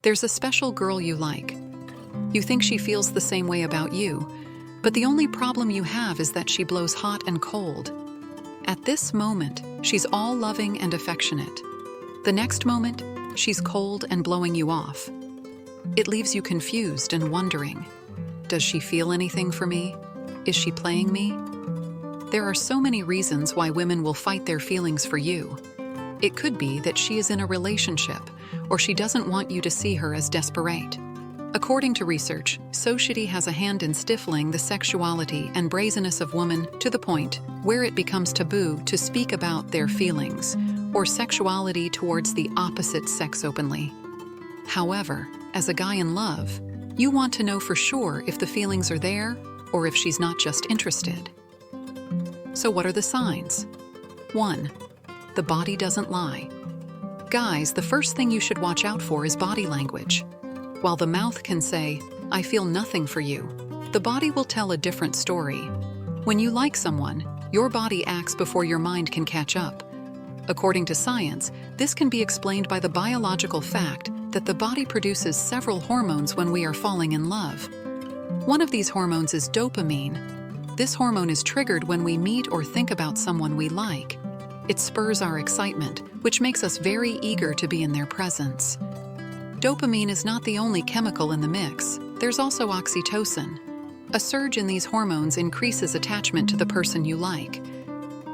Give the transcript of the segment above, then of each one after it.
There's a special girl you like. You think she feels the same way about you, but the only problem you have is that she blows hot and cold. At this moment, she's all loving and affectionate. The next moment, she's cold and blowing you off. It leaves you confused and wondering, does she feel anything for me? Is she playing me? There are so many reasons why women will fight their feelings for you. It could be that she is in a relationship, or she doesn't want you to see her as desperate. According to research, society has a hand in stifling the sexuality and brazenness of women to the point where it becomes taboo to speak about their feelings or sexuality towards the opposite sex openly. However, as a guy in love, you want to know for sure if the feelings are there or if she's not just interested. So what are the signs? 1. The body doesn't lie. Guys, the first thing you should watch out for is body language. While the mouth can say, "I feel nothing for you," the body will tell a different story. When you like someone, your body acts before your mind can catch up. According to science, this can be explained by the biological fact that the body produces several hormones when we are falling in love. One of these hormones is dopamine. This hormone is triggered when we meet or think about someone we like. It spurs our excitement, which makes us very eager to be in their presence. Dopamine is not the only chemical in the mix. There's also oxytocin. A surge in these hormones increases attachment to the person you like.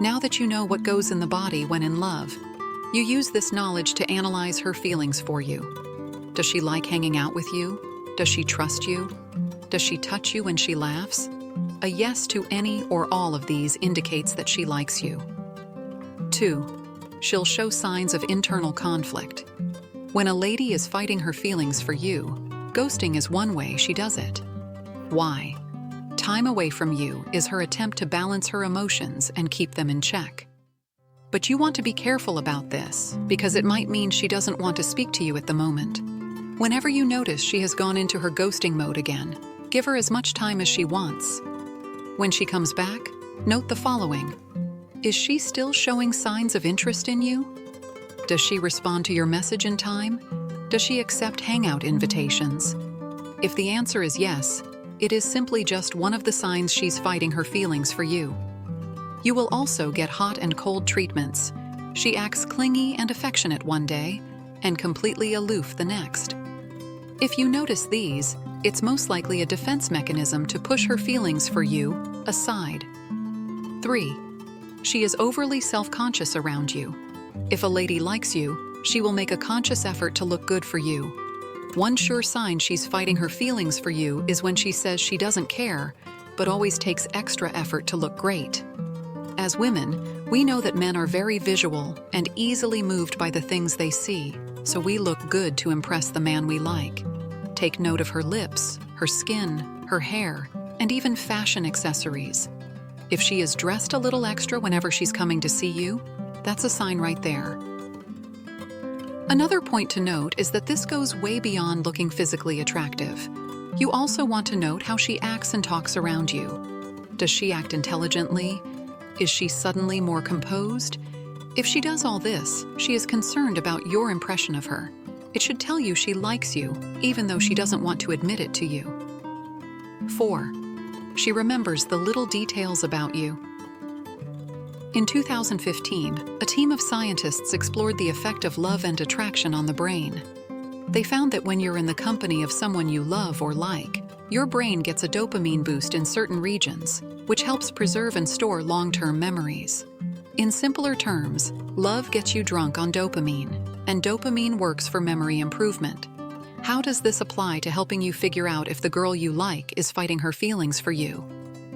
Now that you know what goes in the body when in love, you use this knowledge to analyze her feelings for you. Does she like hanging out with you? Does she trust you? Does she touch you when she laughs? A yes to any or all of these indicates that she likes you. 2. She'll show signs of internal conflict. When a lady is fighting her feelings for you, ghosting is one way she does it. Why? Time away from you is her attempt to balance her emotions and keep them in check. But you want to be careful about this, because it might mean she doesn't want to speak to you at the moment. Whenever you notice she has gone into her ghosting mode again, give her as much time as she wants. When she comes back, note the following. Is she still showing signs of interest in you? Does she respond to your message in time? Does she accept hangout invitations? If the answer is yes, it is simply just one of the signs she's fighting her feelings for you. You will also get hot and cold treatments. She acts clingy and affectionate one day, and completely aloof the next. If you notice these, it's most likely a defense mechanism to push her feelings for you aside. 3. She is overly self-conscious around you. If a lady likes you, she will make a conscious effort to look good for you. One sure sign she's fighting her feelings for you is when she says she doesn't care, but always takes extra effort to look great. As women, we know that men are very visual and easily moved by the things they see, so we look good to impress the man we like. Take note of her lips, her skin, her hair, and even fashion accessories. If she is dressed a little extra whenever she's coming to see you, that's a sign right there. Another point to note is that this goes way beyond looking physically attractive. You also want to note how she acts and talks around you. Does she act intelligently? Is she suddenly more composed? If she does all this, she is concerned about your impression of her. It should tell you she likes you, even though she doesn't want to admit it to you. 4. She remembers the little details about you. In 2015, a team of scientists explored the effect of love and attraction on the brain. They found that when you're in the company of someone you love or like, your brain gets a dopamine boost in certain regions, which helps preserve and store long-term memories. In simpler terms, love gets you drunk on dopamine, and dopamine works for memory improvement. How does this apply to helping you figure out if the girl you like is fighting her feelings for you?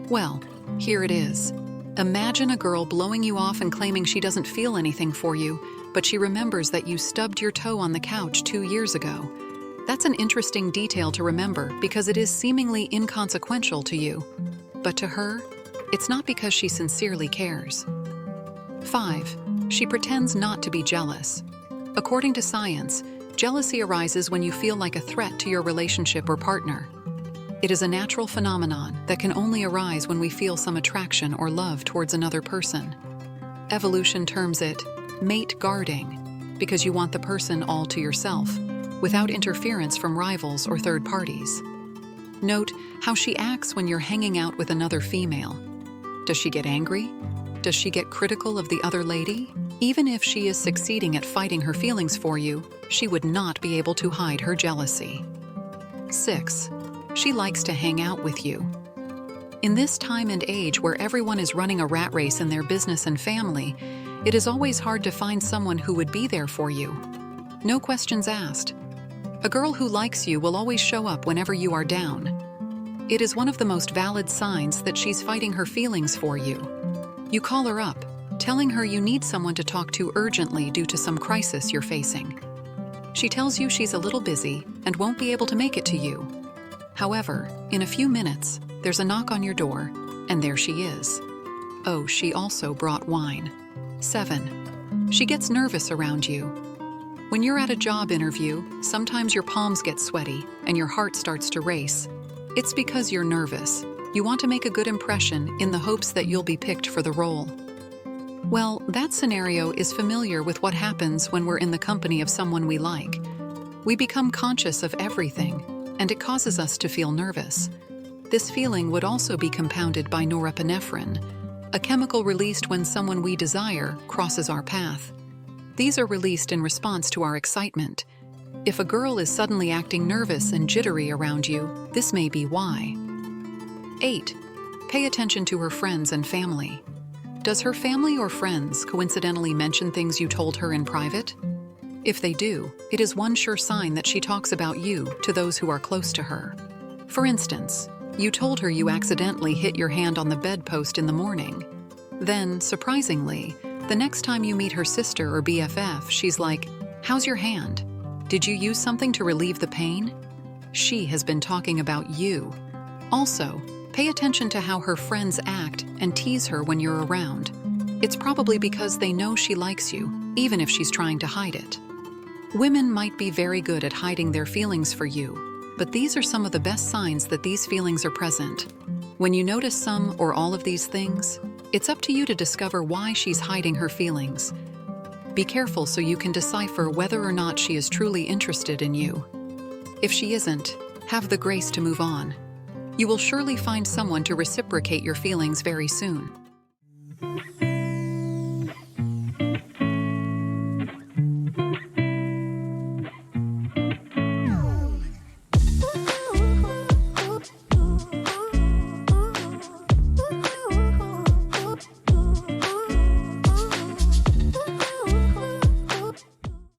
Well, here it is. Imagine a girl blowing you off and claiming she doesn't feel anything for you, but she remembers that you stubbed your toe on the couch 2 years ago. That's an interesting detail to remember because it is seemingly inconsequential to you. But to her, it's not because she sincerely cares. 5. She pretends not to be jealous. According to science, jealousy arises when you feel like a threat to your relationship or partner. It is a natural phenomenon that can only arise when we feel some attraction or love towards another person. Evolution terms it mate guarding, because you want the person all to yourself. without interference from rivals or third parties. Note how she acts when you're hanging out with another female. Does she get angry? Does she get critical of the other lady? Even if she is succeeding at fighting her feelings for you, she would not be able to hide her jealousy. 6. She likes to hang out with you. In this time and age where everyone is running a rat race in their business and family, it is always hard to find someone who would be there for you. No questions asked. A girl who likes you will always show up whenever you are down. It is one of the most valid signs that she's fighting her feelings for you. You call her up, telling her you need someone to talk to urgently due to some crisis you're facing. She tells you she's a little busy and won't be able to make it to you. However, in a few minutes, there's a knock on your door, and there she is. Oh, she also brought wine. 7. She gets nervous around you. When you're at a job interview, sometimes your palms get sweaty and your heart starts to race. It's because you're nervous. You want to make a good impression in the hopes that you'll be picked for the role. Well, that scenario is familiar with what happens when we're in the company of someone we like. We become conscious of everything, and it causes us to feel nervous. This feeling would also be compounded by norepinephrine, a chemical released when someone we desire crosses our path. These are released in response to our excitement. If a girl is suddenly acting nervous and jittery around you, this may be why. 8. Pay attention to her friends and family. Does her family or friends coincidentally mention things you told her in private? If they do, it is one sure sign that she talks about you to those who are close to her. For instance, you told her you accidentally hit your hand on the bedpost in the morning. Then, surprisingly, the next time you meet her sister or BFF, she's like, "How's your hand? Did you use something to relieve the pain?" She has been talking about you. Also, pay attention to how her friends act and tease her when you're around. It's probably because they know she likes you, even if she's trying to hide it. Women might be very good at hiding their feelings for you, but these are some of the best signs that these feelings are present. When you notice some or all of these things, it's up to you to discover why she's hiding her feelings. Be careful so you can decipher whether or not she is truly interested in you. If she isn't, have the grace to move on. You will surely find someone to reciprocate your feelings very soon.